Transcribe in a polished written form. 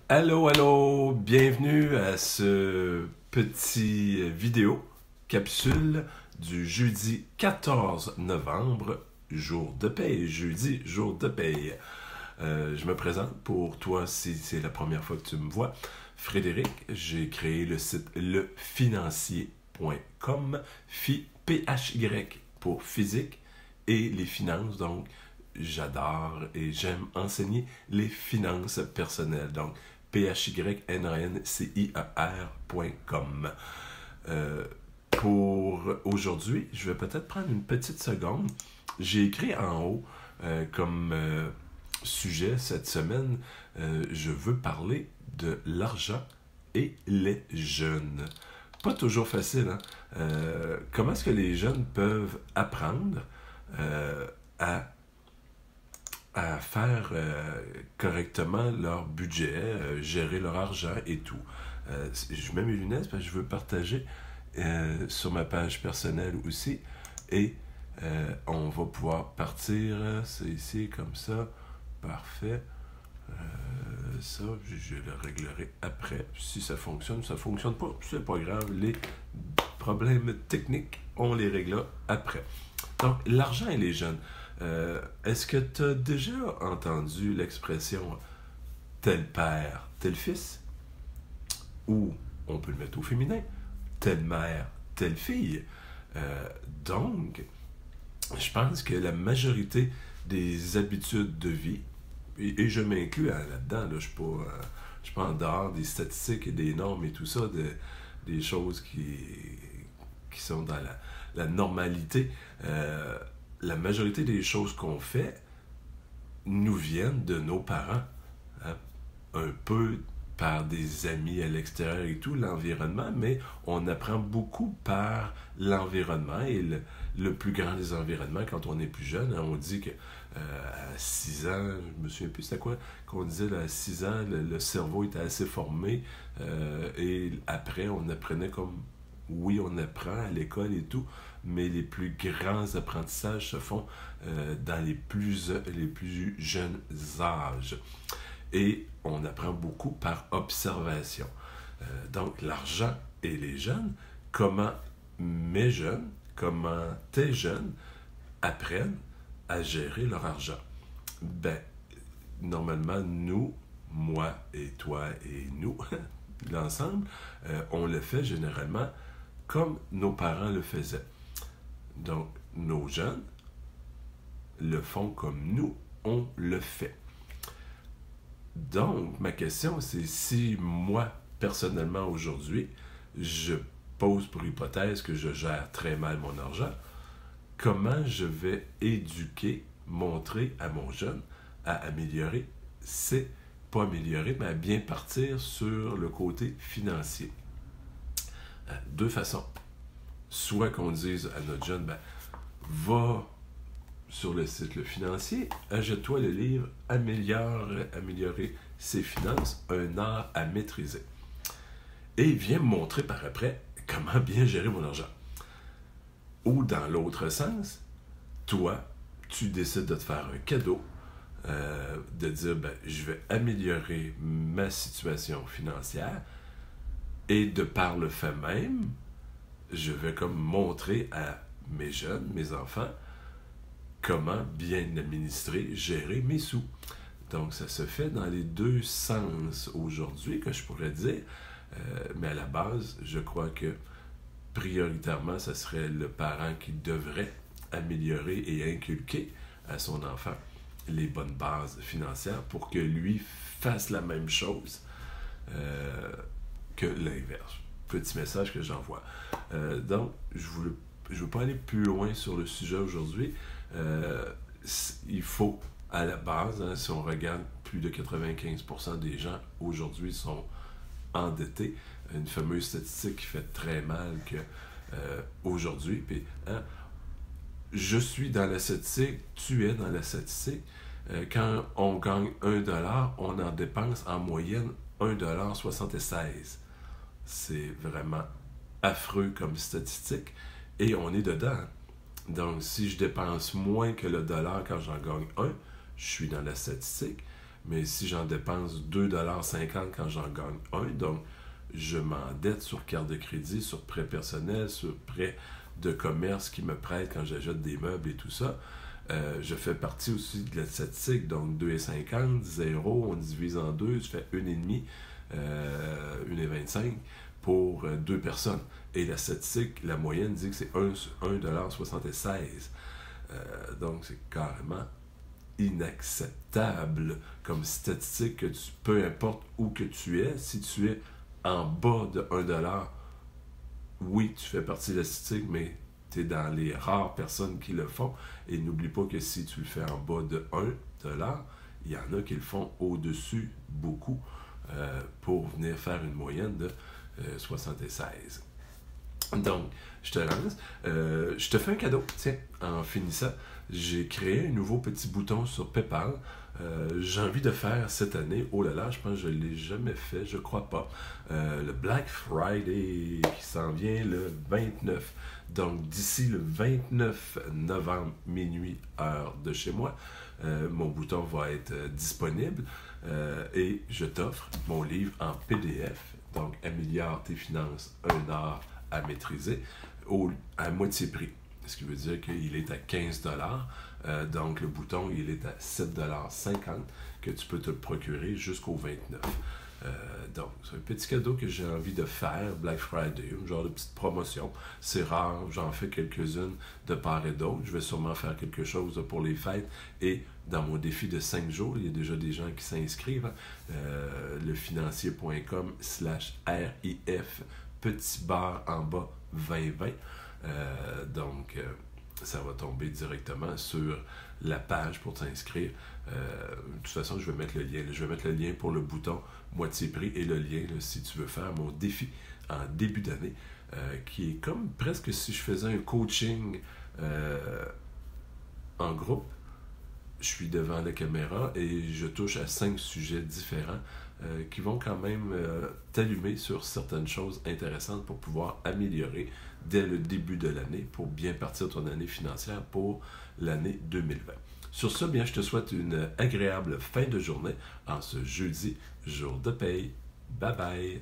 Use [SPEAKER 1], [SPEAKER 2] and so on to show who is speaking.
[SPEAKER 1] Allô, allô, bienvenue à ce petit vidéo capsule du jeudi 14 novembre, jour de paye, jeudi, jour de paye. Je me présente pour toi si c'est la première fois que tu me vois. Frédéric, j'ai créé le site lefinancier.com, P-H-Y pour physique et les finances, donc j'adore et j'aime enseigner les finances personnelles. Donc, PHYNANCIER.com. Pour aujourd'hui, je vais peut-être prendre une petite seconde. J'ai écrit en haut comme sujet cette semaine, je veux parler de l'argent et les jeunes. Pas toujours facile, hein? Comment est-ce que les jeunes peuvent apprendre à faire correctement leur budget, gérer leur argent et tout. Je mets mes lunettes parce que je veux partager sur ma page personnelle aussi. Et on va pouvoir partir. C'est ici, comme ça. Parfait. Ça, je le réglerai après. Si ça fonctionne pas, c'est pas grave. Les problèmes techniques, on les réglera après. Donc, l'argent et les jeunes. Est-ce que tu as déjà entendu l'expression tel père, tel fils? Ou, on peut le mettre au féminin, telle mère, telle fille. Donc, je pense que la majorité des habitudes de vie, et je m'inclus là-dedans, là, je ne suis pas en dehors des statistiques et des normes et tout ça, des choses qui sont dans la normalité. La majorité des choses qu'on fait nous viennent de nos parents, hein? Un peu par des amis à l'extérieur et tout, l'environnement, mais on apprend beaucoup par l'environnement et le plus grand des environnements quand on est plus jeune. Hein, on dit que à 6 ans, je me souviens plus c'était quoi, qu'on disait là, à 6 ans, le cerveau était assez formé et après on apprenait comme, oui on apprend à l'école et tout, mais les plus grands apprentissages se font dans les plus jeunes âges. Et on apprend beaucoup par observation. Donc, l'argent et les jeunes, comment mes jeunes, comment tes jeunes apprennent à gérer leur argent? Ben, normalement, nous, moi et toi et nous, l'ensemble, on le fait généralement comme nos parents le faisaient. Donc, nos jeunes le font comme nous, on le fait. Donc, ma question, c'est si moi, personnellement, aujourd'hui, je pose pour hypothèse que je gère très mal mon argent, comment je vais éduquer, montrer à mon jeune à améliorer, c'est pas améliorer, mais à bien partir sur le côté financier. Deux façons. Soit qu'on dise à notre jeune, ben, va sur le site Le Financier, achète-toi le livre Améliorer ses finances, un art à maîtriser. Et viens me montrer par après comment bien gérer mon argent. Ou dans l'autre sens, toi, tu décides de te faire un cadeau, de dire, ben, je vais améliorer ma situation financière et de par le fait même, je vais comme montrer à mes jeunes, mes enfants, comment bien administrer, gérer mes sous. Donc, ça se fait dans les deux sens aujourd'hui, que je pourrais dire. Mais à la base, je crois que prioritairement, ce serait le parent qui devrait améliorer et inculquer à son enfant les bonnes bases financières pour que lui fasse la même chose que l'inverse. Petit message que j'envoie. Donc, je ne veux pas aller plus loin sur le sujet aujourd'hui. Il faut, à la base, hein, si on regarde, plus de 95% des gens aujourd'hui sont endettés. Une fameuse statistique qui fait très mal que aujourd'hui, puis, hein, je suis dans la statistique, tu es dans la statistique. Quand on gagne 1$, on en dépense en moyenne 1,76$. C'est vraiment affreux comme statistique. Et on est dedans. Donc, si je dépense moins que le dollar quand j'en gagne un, je suis dans la statistique. mais si j'en dépense 2,50$ quand j'en gagne un, donc je m'endette sur carte de crédit, sur prêt personnel, sur prêt de commerce qui me prête quand j'achète des meubles et tout ça. Je fais partie aussi de la statistique, donc 2,50$, 0, on divise en deux, je fais 1,5$, 1,25$ pour deux personnes. Et la statistique, la moyenne dit que c'est 1,76$. Donc c'est carrément inacceptable comme statistique que peu importe où que tu es, si tu es en bas de 1$, oui, tu fais partie de la statistique, mais tu es dans les rares personnes qui le font. Et n'oublie pas que si tu le fais en bas de 1$, il y en a qui le font au-dessus beaucoup pour venir faire une moyenne de 76. Donc, je te lance. Je te fais un cadeau. Tiens, en finissant, j'ai créé un nouveau petit bouton sur PayPal. J'ai envie de faire cette année, oh là là, je pense que je ne l'ai jamais fait, je crois pas, le Black Friday qui s'en vient le 29. Donc, d'ici le 29 novembre, minuit, heure de chez moi, mon bouton va être disponible et je t'offre mon livre en PDF. Donc, Améliore tes finances, un art à maîtriser, à moitié prix. Ce qui veut dire qu'il est à 15$. Donc, le bouton, il est à 7,50$ que tu peux te procurer jusqu'au 29. Donc, c'est un petit cadeau que j'ai envie de faire, Black Friday, un genre de petite promotion. C'est rare, j'en fais quelques-unes de part et d'autre. Je vais sûrement faire quelque chose pour les fêtes. Et dans mon défi de 5 jours, il y a déjà des gens qui s'inscrivent. lefinancier.com/RIF, petit bar en bas 2020. Donc, ça va tomber directement sur la page pour t'inscrire. De toute façon, je vais mettre le lien. Je vais mettre le lien pour le bouton moitié prix et le lien là, si tu veux faire mon défi en début d'année, qui est comme presque si je faisais un coaching en groupe. Je suis devant la caméra et je touche à 5 sujets différents qui vont quand même t'allumer sur certaines choses intéressantes pour pouvoir améliorer dès le début de l'année pour bien partir ton année financière pour l'année 2020. Sur ce, bien, je te souhaite une agréable fin de journée en ce jeudi, jour de paye. Bye bye!